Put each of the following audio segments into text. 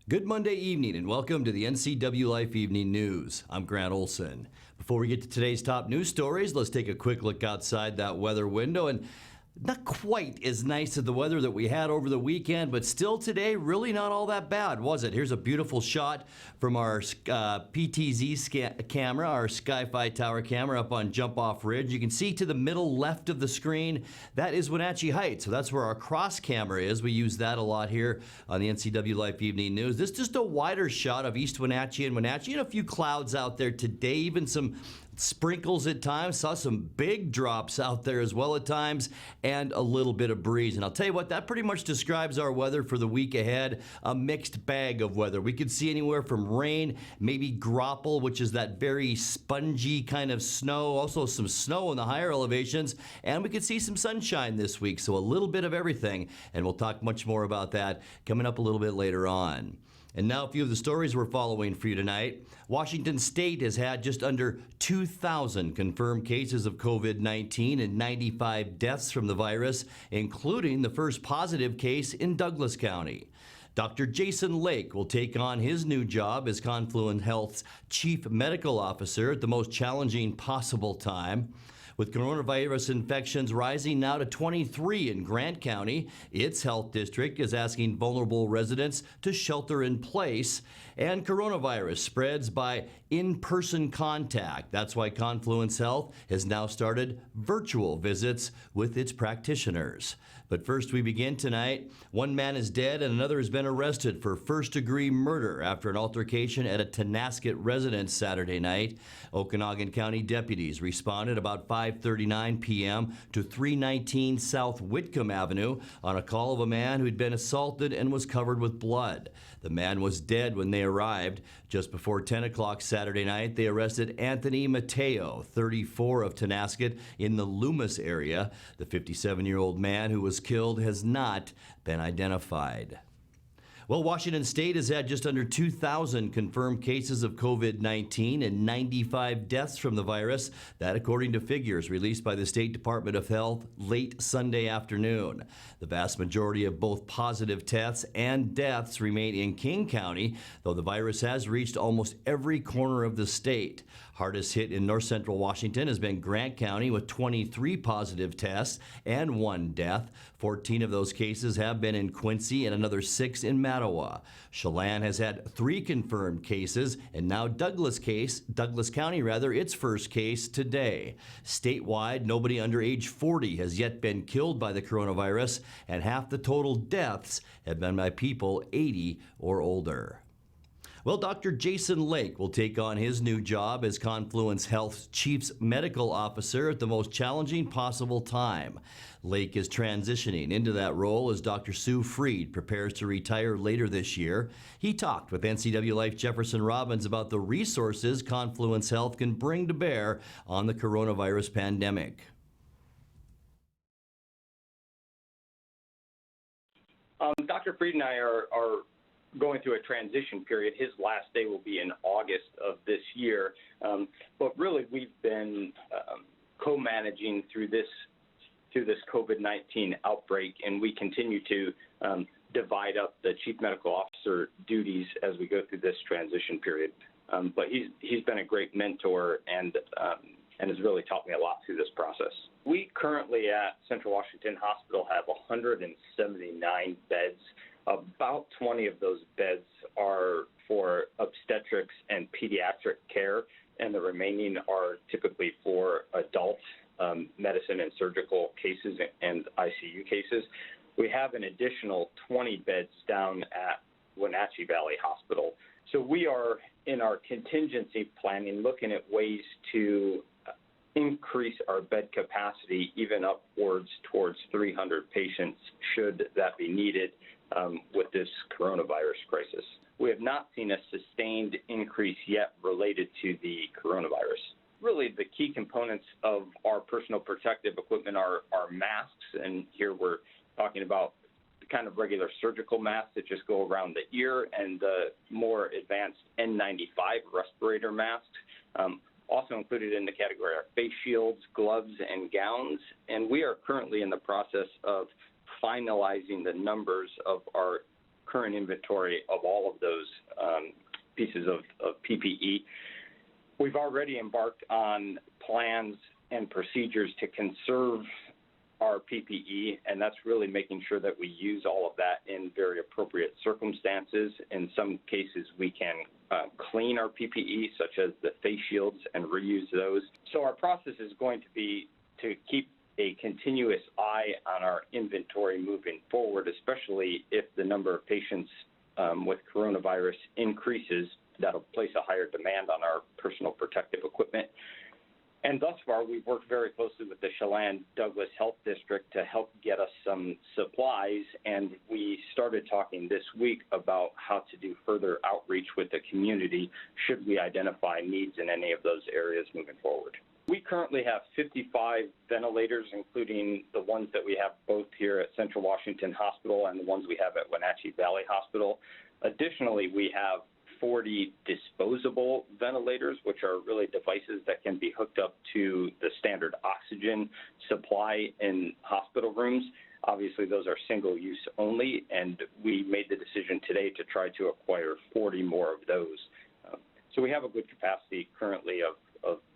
Good Monday evening and welcome to the NCWLIFE Evening News. I'm Grant Olson. Before we get to today's top news stories, let's take a quick look outside that weather window. And not quite as nice as the weather that we had over the weekend, but still today, really not all that bad, was it? Here's a beautiful shot from our PTZ camera, our Sky-Fi Tower camera up on Jump Off Ridge. You can see to the middle left of the screen, that is Wenatchee Heights. So that's where our cross camera is. We use that a lot here on the NCWLIFE Evening News. This is just a wider shot of East Wenatchee and Wenatchee, and a few clouds out there today, even some sprinkles at times. Saw some big drops out there as well at times, and a little bit of breeze. And I'll tell you what, that pretty much describes our weather for the week ahead. A mixed bag of weather. We could see anywhere from rain, maybe grapple, which is that very spongy kind of snow. Also some snow in the higher elevations, and we could see some sunshine this week. So a little bit of everything, and we'll talk much more about that coming up a little bit later on. And now a few of the stories we're following for you tonight. Washington State has had just under 2,000 confirmed cases of COVID-19 and 95 deaths from the virus, including the first positive case in Douglas County. Dr. Jason Lake will take on his new job as Confluent Health's Chief Medical Officer at the most challenging possible time. With coronavirus infections rising now to 23 in Grant County, its health district is asking vulnerable residents to shelter in place. And coronavirus spreads by in-person contact. That's why Confluence Health has now started virtual visits with its practitioners. But first, we begin tonight. One man is dead and another has been arrested for first-degree murder after an altercation at a Tonasket residence Saturday night. Okanagan County deputies responded about 5:39 p.m. to 319 South Whitcomb Avenue on a call of a man who had been assaulted and was covered with blood. The man was dead when they arrived. Just before 10 o'clock Saturday night, they arrested Anthony Mateo, 34, of Tonasket, in the Loomis area. The 57-year-old man who was killed has not been identified. Well, Washington State has had just under 2,000 confirmed cases of COVID-19 and 95 deaths from the virus. That according to figures released by the State Department of Health late Sunday afternoon. The vast majority of both positive tests and deaths remain in King County, though the virus has reached almost every corner of the state. Hardest hit in north central Washington has been Grant County with 23 positive tests and 1 death. 14 of those cases have been in Quincy and another 6 in Mattawa. Chelan has had 3 confirmed cases, and now Douglas County, its first case today. Statewide, nobody under age 40 has yet been killed by the coronavirus, and half the total deaths have been by people 80 or older. Well, Dr. Jason Lake will take on his new job as Confluence Health's Chief Medical Officer at the most challenging possible time. Lake is transitioning into that role as Dr. Sue Freed prepares to retire later this year. He talked with NCWLIFE Jefferson Robbins about the resources Confluence Health can bring to bear on the coronavirus pandemic. Dr. Freed and I are going through a transition period. His last day will be in August of this year. But really, we've been co-managing through this COVID-19 outbreak, and we continue to divide up the chief medical officer duties as we go through this transition period. But he's been a great mentor and has really taught me a lot through this process. We currently at Central Washington Hospital have 179 beds. About 20 of those beds are for obstetrics and pediatric care, and the remaining are typically for adult medicine and surgical cases and ICU cases. We have an additional 20 beds down at Wenatchee Valley Hospital. So we are in our contingency planning looking at ways to increase our bed capacity even upwards towards 300 patients should that be needed with this coronavirus crisis. We have not seen a sustained increase yet related to the coronavirus. Really, the key components of our personal protective equipment are masks, and here we're talking about the kind of regular surgical masks that just go around the ear and the more advanced N95 respirator masks. Also included in the category are face shields, gloves, and gowns, and we are currently in the process of finalizing the numbers of our current inventory of all of those pieces of PPE. We've already embarked on plans and procedures to conserve our PPE, and that's really making sure that we use all of that in very appropriate circumstances. In some cases, we can clean our PPE, such as the face shields, and reuse those. So our process is going to be to keep a continuous eye on our inventory moving forward, especially if the number of patients with coronavirus increases. That'll place a higher demand on our personal protective equipment. And thus far, we've worked very closely with the Chelan-Douglas Health District to help get us some supplies, and we started talking this week about how to do further outreach with the community should we identify needs in any of those areas moving forward. We currently have 55 ventilators, including the ones that we have both here at Central Washington Hospital and the ones we have at Wenatchee Valley Hospital. Additionally, we have 40 disposable ventilators, which are really devices that can be hooked up to the standard oxygen supply in hospital rooms. Obviously, those are single use only, and we made the decision today to try to acquire 40 more of those. So we have a good capacity currently of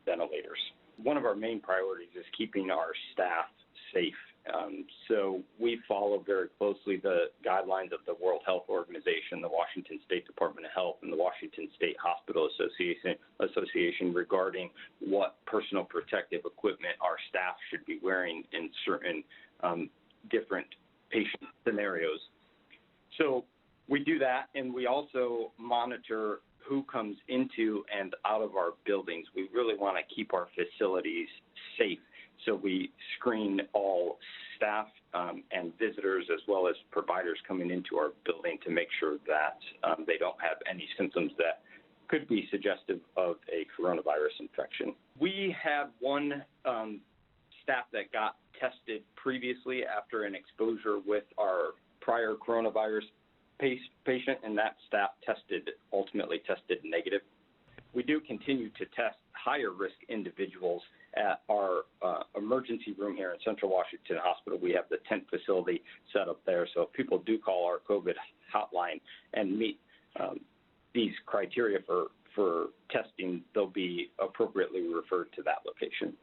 ventilators. One of our main priorities is keeping our staff safe. So we follow very closely the guidelines of the World Health Organization, the Washington State Department of Health, and the Washington State Hospital Association regarding what personal protective equipment our staff should be wearing in certain different patient scenarios. So we do that, and we also monitor who comes into and out of our buildings. We really want to keep our facilities safe. So we screen all staff and visitors as well as providers coming into our building to make sure that they don't have any symptoms that could be suggestive of a coronavirus infection. We had one staff that got tested previously after an exposure with our prior coronavirus patient, and that staff ultimately tested negative. We do continue to test higher risk individuals at our emergency room here in Central Washington Hospital. We have the tent facility set up there, so if people do call our COVID hotline and meet these criteria for testing, they'll be appropriately referred to that location.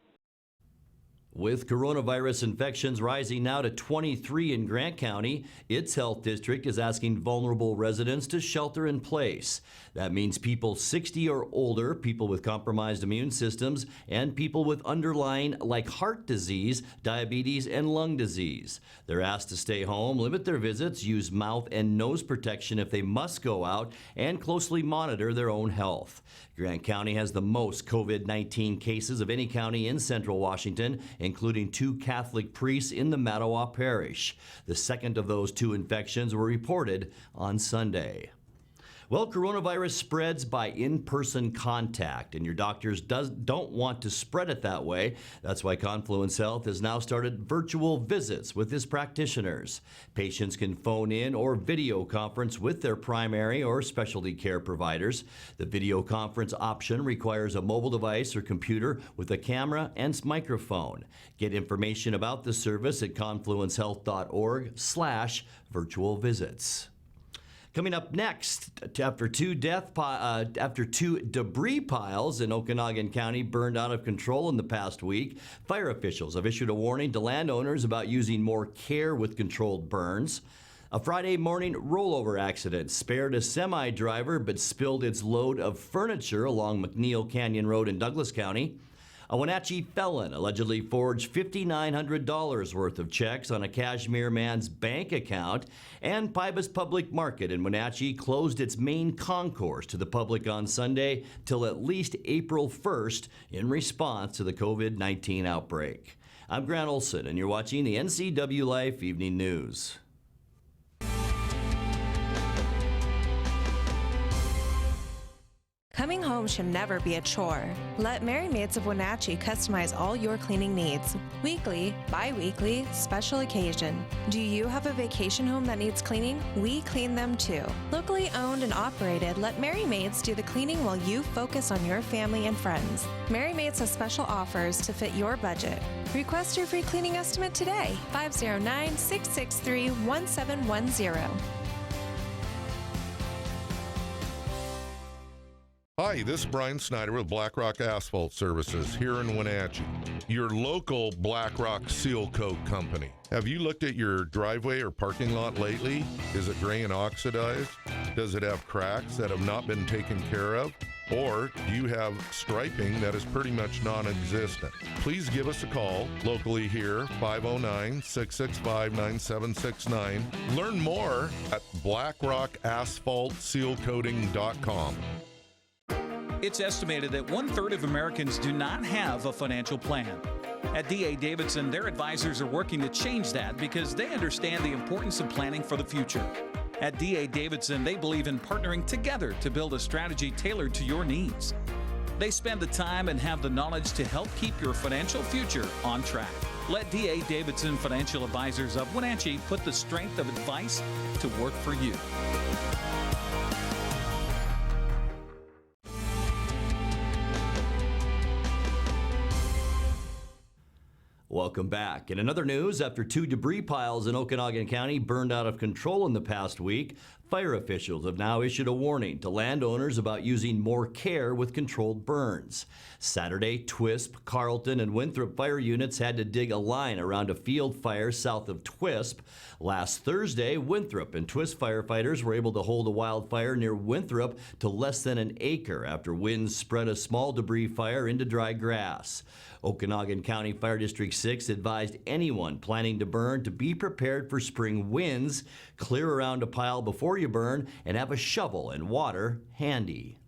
With coronavirus infections rising now to 23 in Grant County, its health district is asking vulnerable residents to shelter in place. That means people 60 or older, people with compromised immune systems, and people with underlying like heart disease, diabetes, and lung disease. They're asked to stay home, limit their visits, use mouth and nose protection if they must go out, and closely monitor their own health. Grant County has the most COVID-19 cases of any county in Central Washington, including 2 Catholic priests in the Mattawa Parish. The second of those 2 infections were reported on Sunday. Well, coronavirus spreads by in-person contact, and your doctors don't want to spread it that way. That's why Confluence Health has now started virtual visits with its practitioners. Patients can phone in or video conference with their primary or specialty care providers. The video conference option requires a mobile device or computer with a camera and microphone. Get information about the service at confluencehealth.org/virtual visits. Coming up next, after two debris piles in Okanagan County burned out of control in the past week, fire officials have issued a warning to landowners about using more care with controlled burns. A Friday morning rollover accident spared a semi-driver but spilled its load of furniture along McNeil Canyon Road in Douglas County. A Wenatchee felon allegedly forged $5,900 worth of checks on a Kashmir man's bank account, and Pybus Public Market in Wenatchee closed its main concourse to the public on Sunday till at least April 1st in response to the COVID-19 outbreak. I'm Grant Olson, and you're watching the NCWLIFE Evening News. Coming home should never be a chore. Let Merry Maids of Wenatchee customize all your cleaning needs. Weekly, bi-weekly, special occasion. Do you have a vacation home that needs cleaning? We clean them too. Locally owned and operated, let Merry Maids do the cleaning while you focus on your family and friends. Merry Maids has special offers to fit your budget. Request your free cleaning estimate today. 509-663-1710. Hi, this is Brian Snyder with Black Rock Asphalt Services here in Wenatchee, your local Black Rock seal coat company. Have you looked at your driveway or parking lot lately? Is it gray and oxidized? Does it have cracks that have not been taken care of? Or do you have striping that is pretty much non-existent? Please give us a call locally here, 509-665-9769. Learn more at blackrockasphaltsealcoating.com. It's estimated that 1/3 of Americans do not have a financial plan. At D.A. Davidson, their advisors are working to change that because they understand the importance of planning for the future. At D.A. Davidson, they believe in partnering together to build a strategy tailored to your needs. They spend the time and have the knowledge to help keep your financial future on track. Let D.A. Davidson Financial Advisors of Wenatchee put the strength of advice to work for you. Welcome back. In another news, after 2 debris piles in Okanagan County burned out of control in the past week, fire officials have now issued a warning to landowners about using more care with controlled burns. Saturday, Twisp, Carleton, and Winthrop fire units had to dig a line around a field fire south of Twisp. Last Thursday, Winthrop and Twisp firefighters were able to hold a wildfire near Winthrop to less than an acre after winds spread a small debris fire into dry grass. Okanagan County Fire District 6 advised anyone planning to burn to be prepared for spring winds, clear around a pile before you burn, and have a shovel and water handy.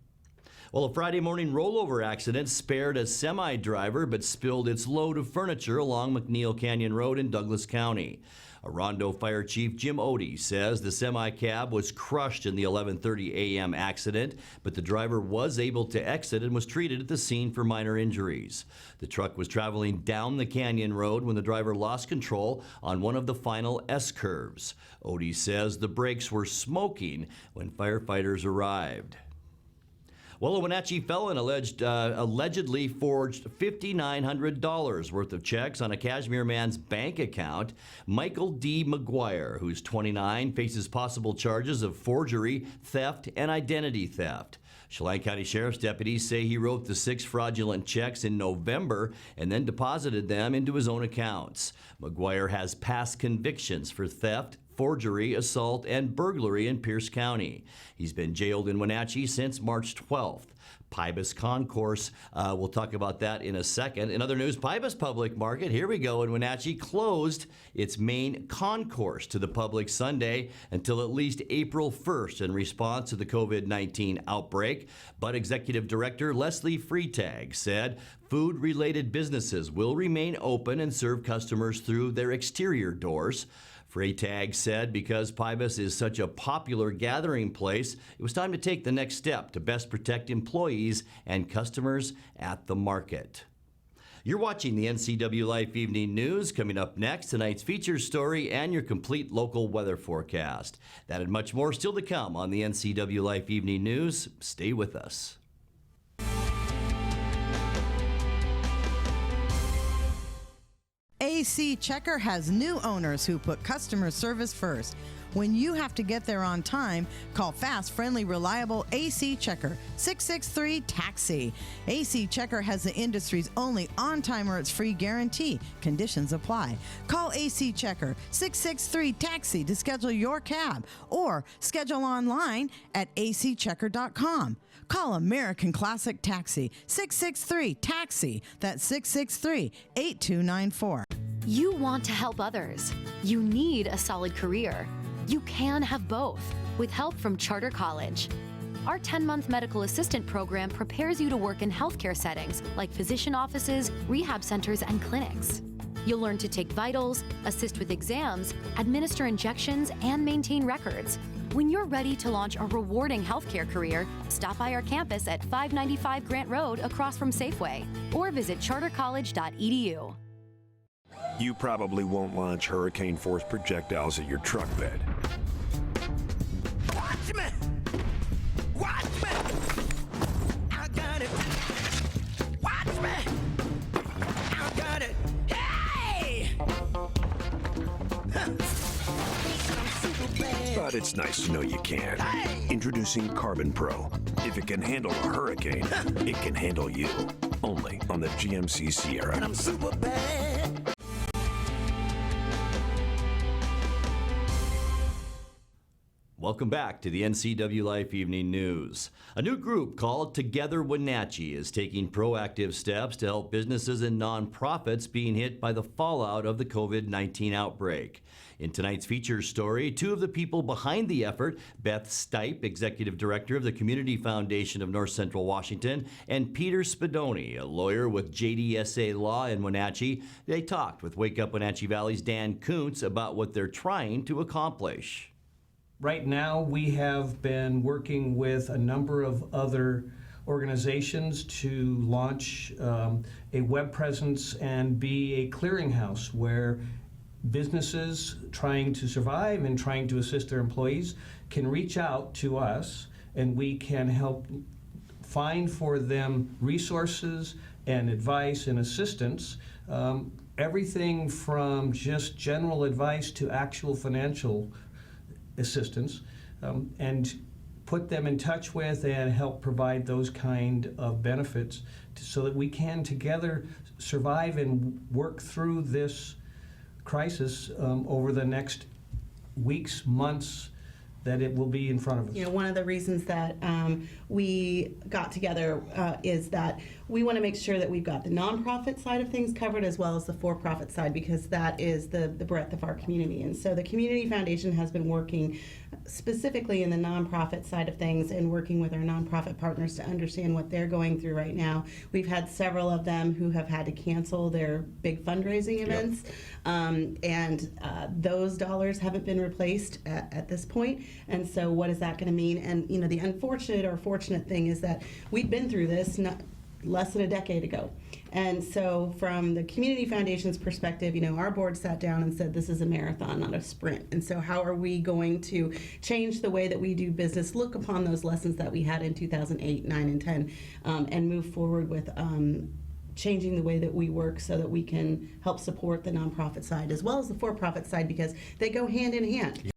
Well, a Friday morning rollover accident spared a semi-driver but spilled its load of furniture along McNeil Canyon Road in Douglas County. Rondo Fire Chief Jim Odie says the semi-cab was crushed in the 11:30 a.m. accident, but the driver was able to exit and was treated at the scene for minor injuries. The truck was traveling down the canyon road when the driver lost control on one of the final S-curves. Odie says the brakes were smoking when firefighters arrived. Well, a Wenatchee felon allegedly forged $5,900 worth of checks on a Cashmere man's bank account. Michael D. McGuire, who's 29, faces possible charges of forgery, theft, and identity theft. Chelan County Sheriff's deputies say he wrote the 6 fraudulent checks in November and then deposited them into his own accounts. McGuire has past convictions for theft, forgery, assault, and burglary in Pierce County. He's been jailed in Wenatchee since March 12th. Pybus Concourse, we'll talk about that in a second. In other news, Pybus Public Market, here we go, in Wenatchee closed its main concourse to the public Sunday until at least April 1st in response to the COVID-19 outbreak. But Executive Director Leslie Freitag said food-related businesses will remain open and serve customers through their exterior doors. Freitag said because Pybus is such a popular gathering place, it was time to take the next step to best protect employees and customers at the market. You're watching the NCWLIFE Evening News. Coming up next, tonight's feature story and your complete local weather forecast. That and much more still to come on the NCWLIFE Evening News. Stay with us. AC Checker has new owners who put customer service first. When you have to get there on time, call fast, friendly, reliable AC Checker, 663-TAXI. AC Checker has the industry's only on-time or it's free guarantee. Conditions apply. Call AC Checker, 663-TAXI to schedule your cab or schedule online at acchecker.com. Call American Classic Taxi, 663-TAXI. That's 663-8294. You want to help others. You need a solid career. You can have both with help from Charter College. Our 10-month medical assistant program prepares you to work in healthcare settings like physician offices, rehab centers, and clinics. You'll learn to take vitals, assist with exams, administer injections, and maintain records. When you're ready to launch a rewarding healthcare career, stop by our campus at 595 Grant Road across from Safeway or visit chartercollege.edu. You probably won't launch hurricane-force projectiles at your truck bed. Watch me! Watch me! I got it! Watch me! I got it! Hey! I'm super bad. but it's nice to know you can. Introducing Carbon Pro. If it can handle a hurricane, it can handle you. Only on the GMC Sierra. And I'm super bad. Welcome back to the NCWLIFE Evening News. A new group called Together Wenatchee is taking proactive steps to help businesses and nonprofits being hit by the fallout of the COVID-19 outbreak. In tonight's feature story, two of the people behind the effort, Beth Stipe, Executive Director of the Community Foundation of North Central Washington, and Peter Spadoni, a lawyer with JDSA Law in Wenatchee, they talked with Wake Up Wenatchee Valley's Dan Kuntz about what they're trying to accomplish. Right now, we have been working with a number of other organizations to launch a web presence and be a clearinghouse where businesses trying to survive and trying to assist their employees can reach out to us, and we can help find for them resources and advice and assistance, everything from just general advice to actual financial assistance, and put them in touch with and help provide those kind of benefits so that we can together survive and work through this crisis over the next weeks, months that it will be in front of us. You know, one of the reasons that we got together is that we want to make sure that we've got the nonprofit side of things covered as well as the for-profit side, because that is the breadth of our community. And so the Community Foundation has been working specifically in the nonprofit side of things and working with our nonprofit partners to understand what they're going through right now. We've had several of them who have had to cancel their big fundraising events, and those dollars haven't been replaced at this point. And so what is that going to mean? And you know, the unfortunate or fortunate thing is that we've been through this less than a decade ago. And so from the Community Foundation's perspective, you know, our board sat down and said this is a marathon, not a sprint. And so how are we going to change the way that we do business, look upon those lessons that we had in 2008, 9, and 10, and move forward with changing the way that we work so that we can help support the nonprofit side as well as the for-profit side, because they go hand in hand.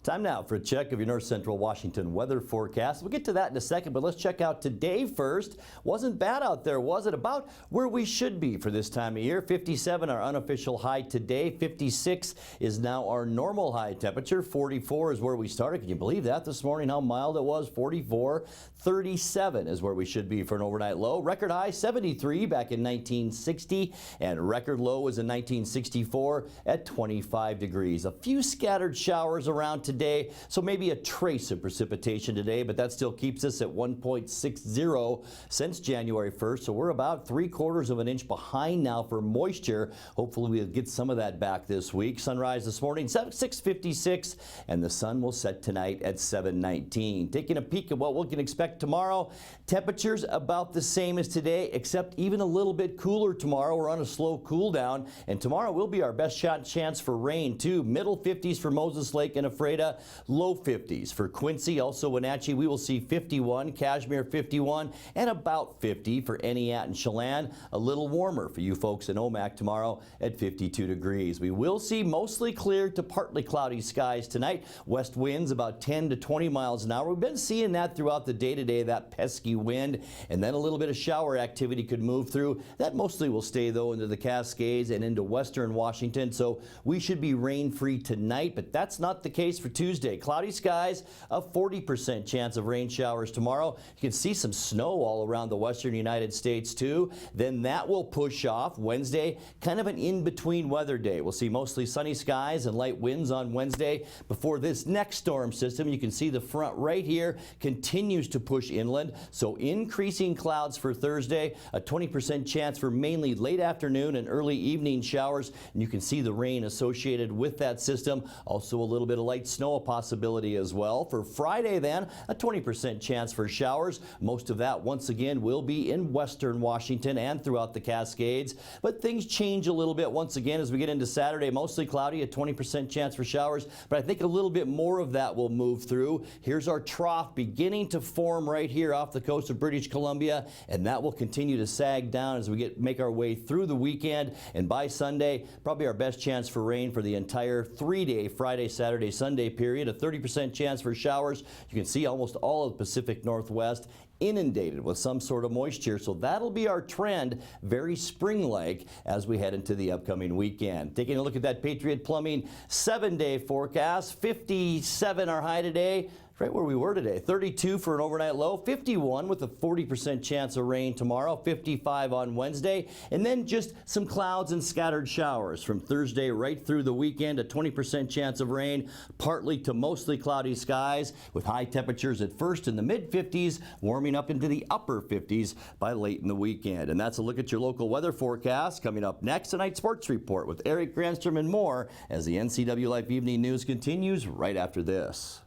Time now for a check of your North Central Washington weather forecast. We'll get to that in a second, but let's check out today first. Wasn't bad out there, was it? About where we should be for this time of year. 57 our unofficial high today. 56 is now our normal high temperature. 44 is where we started. Can you believe that this morning, how mild it was? 44. 37 is where we should be for an overnight low. Record high 73 back in 1960, and record low was in 1964 at 25 degrees. A few scattered showers around today, so maybe a trace of precipitation today, but that still keeps us at 1.60 since January 1st, so we're about 3/4 of an inch behind now for moisture. Hopefully we'll get some of that back this week. Sunrise this morning 6:56, and the sun will set tonight at 7:19. Taking a peek at what we can expect tomorrow, temperatures about the same as today, except even a little bit cooler tomorrow. We're on a slow cool down, and tomorrow will be our best chance for rain too. Middle 50s for Moses Lake and Ephrata, low 50s for Quincy. Also Wenatchee, we will see 51, Kashmir 51, and about 50 for Eniat and Chelan. A little warmer for you folks in Omak tomorrow at 52 degrees. We will see mostly clear to partly cloudy skies tonight. West winds about 10 to 20 miles an hour. We've been seeing that throughout the day today, that pesky wind, and then a little bit of shower activity could move through. That mostly will stay though into the Cascades and into western Washington, so we should be rain free tonight, but that's not the case for Tuesday. Cloudy skies, a 40% chance of rain showers tomorrow. You can see some snow all around the western United States too. Then that will push off Wednesday, kind of an in-between weather day. We'll see mostly sunny skies and light winds on Wednesday before this next storm system. You can see the front right here continues to push inland, so increasing clouds for Thursday, a 20% chance for mainly late afternoon and early evening showers, and you can see the rain associated with that system. Also a little bit of light snow snow a possibility as well. For Friday then, a 20% chance for showers. Most of that once again will be in western Washington and throughout the Cascades. But things change a little bit once again as we get into Saturday. Mostly cloudy, a 20% chance for showers, but I think a little bit more of that will move through. Here's our trough beginning to form right here off the coast of British Columbia, and that will continue to sag down as we make our way through the weekend. And by Sunday, probably our best chance for rain for the entire 3-day Friday, Saturday, Sunday period. A 30% chance for showers. You can see almost all of the Pacific Northwest inundated with some sort of moisture. So that'll be our trend, very spring-like as we head into the upcoming weekend. Taking a look at that Patriot Plumbing 7-day forecast. 57 our high today. Right where we were today. 32 for an overnight low, 51 with a 40% chance of rain tomorrow, 55 on Wednesday, and then just some clouds and scattered showers from Thursday right through the weekend. A 20% chance of rain, partly to mostly cloudy skies with high temperatures at first in the mid-50s, warming up into the upper 50s by late in the weekend. And that's a look at your local weather forecast. Coming up next, tonight's sports report with Eric Granstrom and more as the NCWLIFE Evening News continues right after this.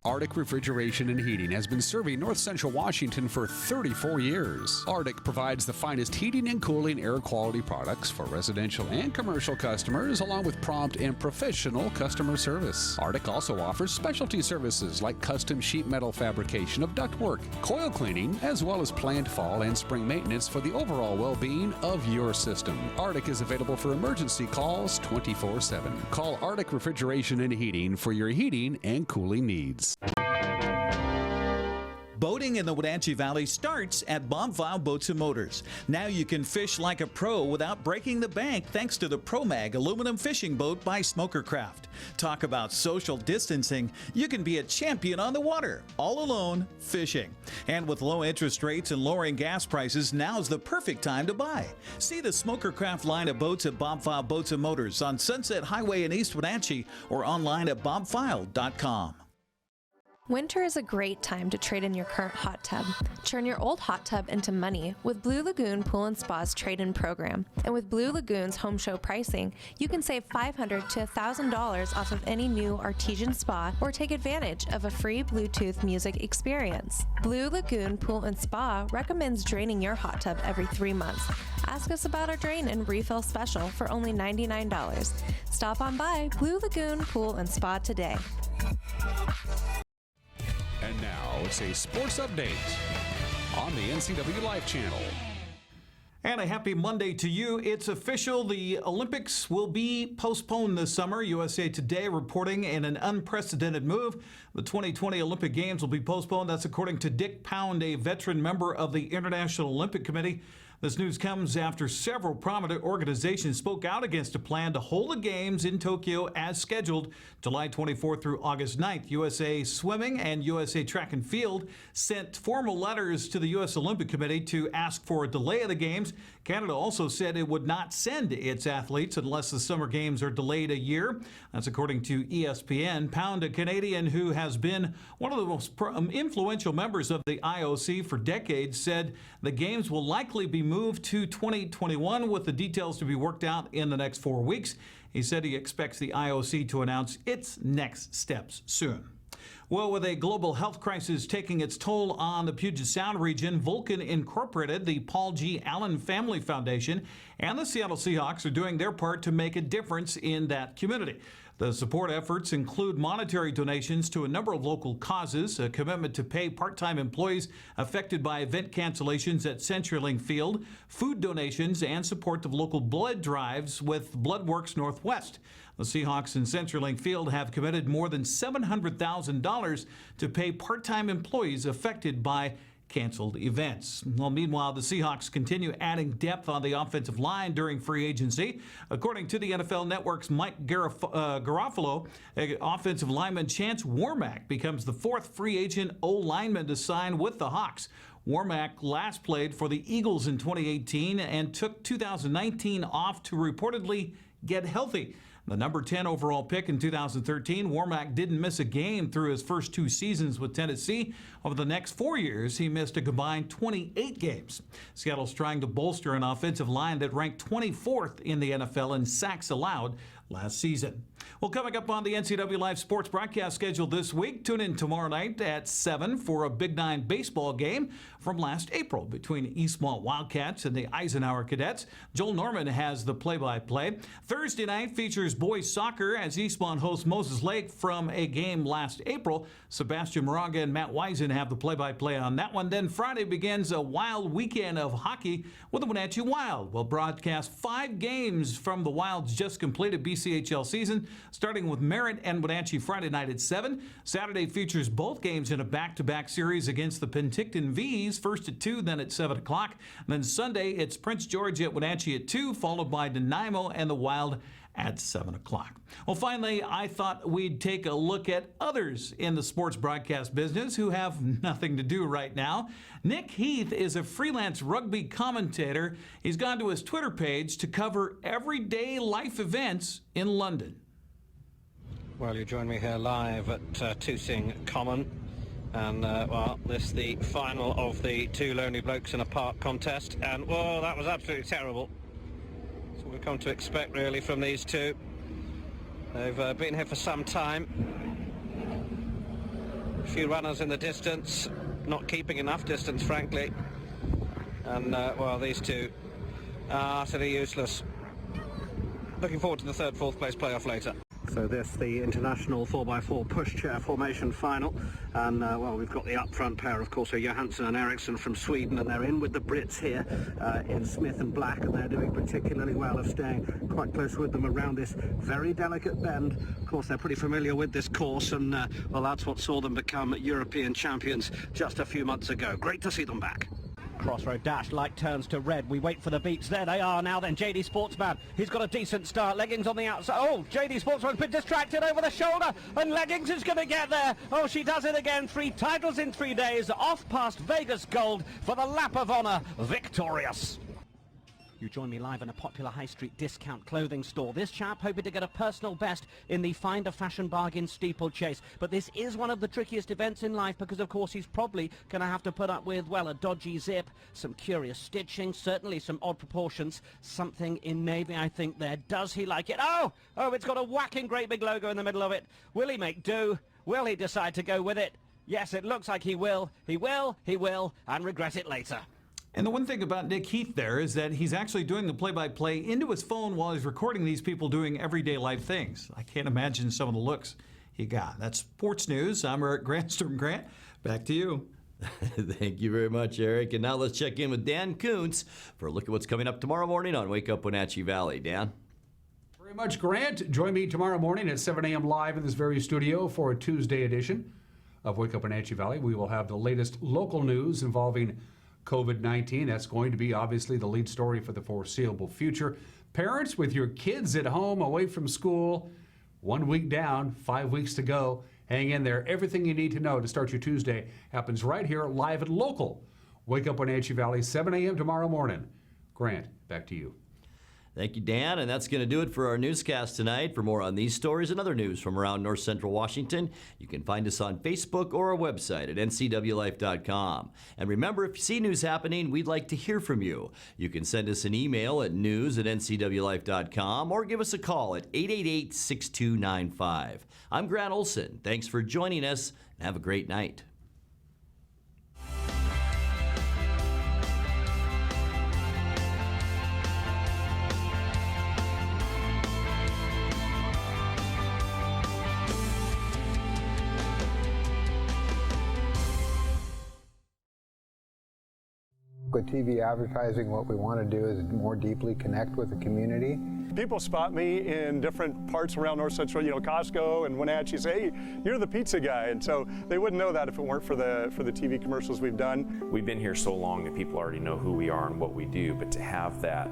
Arctic Refrigeration and Heating has been serving North Central Washington for 34 years. Arctic provides the finest heating and cooling air quality products for residential and commercial customers, along with prompt and professional customer service. Arctic also offers specialty services like custom sheet metal fabrication of ductwork, coil cleaning, as well as planned fall and spring maintenance for the overall well-being of your system. Arctic is available for emergency calls 24/7. Call Arctic Refrigeration and Heating for your heating and cooling needs. Boating in the Wenatchee Valley starts at Bombfile Boats and Motors. Now you can fish like a pro without breaking the bank thanks to the ProMag aluminum fishing boat by Smokercraft. Talk about social distancing. You can be a champion on the water, all alone, fishing. And with low interest rates and lowering gas prices, now's the perfect time to buy. See the Smokercraft line of boats at Bombfile Boats and Motors on Sunset Highway in East Wenatchee or online at bombfile.com. Winter is a great time to trade in your current hot tub. Turn your old hot tub into money with Blue Lagoon Pool and Spa's trade-in program. And with Blue Lagoon's home show pricing, you can save $500 to $1,000 off of any new artesian spa or take advantage of a free Bluetooth music experience. Blue Lagoon Pool and Spa recommends draining your hot tub every 3 months. Ask us about our drain and refill special for only $99. Stop on by Blue Lagoon Pool and Spa today. And now it's a sports update on the NCWLIFE channel. And a happy Monday to you. It's official. The Olympics will be postponed this summer. USA Today reporting in an unprecedented move. The 2020 Olympic Games will be postponed. That's according to Dick Pound, a veteran member of the International Olympic Committee. This news comes after several prominent organizations spoke out against a plan to hold the Games in Tokyo as scheduled July 24th through August 9th. USA Swimming and USA Track and Field sent formal letters to the U.S. Olympic Committee to ask for a delay of the Games. Canada also said it would not send its athletes unless the Summer Games are delayed a year. That's according to ESPN. Pound, a Canadian who has been one of the most influential members of the IOC for decades, said the Games will likely be moved to 2021 with the details to be worked out in the next 4 weeks. He said he expects the IOC to announce its next steps soon. Well, with a global health crisis taking its toll on the Puget Sound region, Vulcan Incorporated, the Paul G. Allen Family Foundation, and the Seattle Seahawks are doing their part to make a difference in that community. The support efforts include monetary donations to a number of local causes, a commitment to pay part-time employees affected by event cancellations at CenturyLink Field, food donations, and support of local blood drives with Bloodworks Northwest. The Seahawks and CenturyLink Field have committed more than $700,000 to pay part-time employees affected by canceled events. Well, meanwhile, the Seahawks continue adding depth on the offensive line during free agency. According to the NFL Network's Mike Garofalo, offensive lineman Chance Warmack becomes the fourth free agent O-lineman to sign with the Hawks. Warmack last played for the Eagles in 2018 and took 2019 off to reportedly get healthy. The number 10 overall pick in 2013, Warmack didn't miss a game through his first 2 seasons with Tennessee. Over the next 4 years, he missed a combined 28 games. Seattle's trying to bolster an offensive line that ranked 24th in the NFL in sacks allowed last season. Well, coming up on the NCWLIFE sports broadcast schedule this week, tune in tomorrow night at 7 for a Big 9 baseball game from last April between Eastmont Wildcats and the Eisenhower Cadets. Joel Norman has the play-by-play. Thursday night features boys soccer as Eastmont hosts Moses Lake from a game last April. Sebastian Moraga and Matt Wisen have the play-by-play on that one. Then Friday begins a wild weekend of hockey with the Wenatchee Wild. We'll broadcast 5 games from the Wild's just completed BCHL season, starting with Merritt and Wenatchee Friday night at 7. Saturday features both games in a back-to-back series against the Penticton V's, first at 2, then at 7 o'clock. Then Sunday, it's Prince George at Wenatchee at 2, followed by Nanaimo and the Wild at 7 o'clock. Well, finally, I thought we'd take a look at others in the sports broadcast business who have nothing to do right now. Nick Heath is a freelance rugby commentator. He's gone to his Twitter page to cover everyday life events in London. Well, you join me here live at Toosing Common, and well, this is the final of the 2 lonely blokes in a park contest, and whoa, that was absolutely terrible. That's what we've come to expect really from these two. They've been here for some time. A few runners in the distance, not keeping enough distance, frankly, and well, these two are utterly useless. Looking forward to the 3rd, 4th place playoff later. So this, the international 4x4 pushchair formation final, and well, we've got the up front pair, of course, are Johansson and Eriksson from Sweden, and they're in with the Brits here in Smith and Black, and they're doing particularly well of staying quite close with them around this very delicate bend. Of course, they're pretty familiar with this course, and well, that's what saw them become European champions just a few months ago. Great to see them back. Crossroad dash, light turns to red. We wait for the beats. There they are now then. JD Sportsman, he's got a decent start. Leggings on the outside. Oh, JD Sportsman's been distracted over the shoulder, and Leggings is going to get there. Oh, she does it again. 3 titles in 3 days. Off past Vegas Gold for the lap of honour. Victorious. You join me live in a popular high street discount clothing store. This chap hoping to get a personal best in the Find a Fashion Bargain steeplechase. But this is one of the trickiest events in life because, of course, he's probably going to have to put up with, well, a dodgy zip, some curious stitching, certainly some odd proportions, something in navy, I think, there. Does he like it? Oh, it's got a whacking great big logo in the middle of it. Will he make do? Will he decide to go with it? Yes, it looks like he will. He will, and regret it later. And the one thing about Nick Heath there is that he's actually doing the play-by-play into his phone while he's recording these people doing everyday life things. I can't imagine some of the looks he got. That's sports news. I'm Eric Granstrom. Grant, back to you. Thank you very much, Eric. And now let's check in with Dan Kuntz for a look at what's coming up tomorrow morning on Wake Up Wenatchee Valley. Dan? Very much, Grant. Join me tomorrow morning at 7 a.m. live in this very studio for a Tuesday edition of Wake Up Wenatchee Valley. We will have the latest local news involving COVID-19. That's going to be obviously the lead story for the foreseeable future. Parents with your kids at home away from school, 1 week down, 5 weeks to go. Hang in there. Everything you need to know to start your Tuesday happens right here live and local. Wake Up Wenatchee Valley, 7 a.m. tomorrow morning. Grant, back to you. Thank you, Dan. And that's going to do it for our newscast tonight. For more on these stories and other news from around North Central Washington, you can find us on Facebook or our website at ncwlife.com. And remember, if you see news happening, we'd like to hear from you. You can send us an email at news@ncwlife.com or give us a call at 888-6295. I'm Grant Olson. Thanks for joining us, and have a great night. With TV advertising, what we want to do is more deeply connect with the community. People spot me in different parts around North Central, Costco and Wenatchee, say, hey, you're the pizza guy. And so they wouldn't know that if it weren't for the TV commercials we've done. We've been here so long that people already know who we are and what we do, but to have that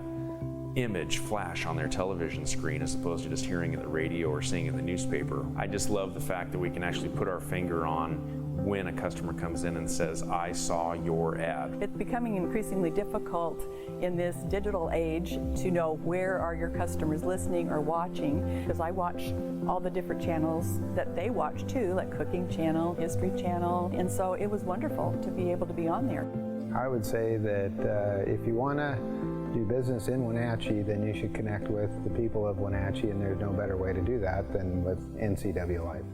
image flash on their television screen as opposed to just hearing it in the radio or seeing it in the newspaper, I just love the fact that we can actually put our finger on when a customer comes in and says, I saw your ad. It's becoming increasingly difficult in this digital age to know where are your customers listening or watching, because I watch all the different channels that they watch too, like Cooking Channel, History Channel, and so it was wonderful to be able to be on there. I would say that if you want to do business in Wenatchee, then you should connect with the people of Wenatchee, and there's no better way to do that than with NCWLIFE.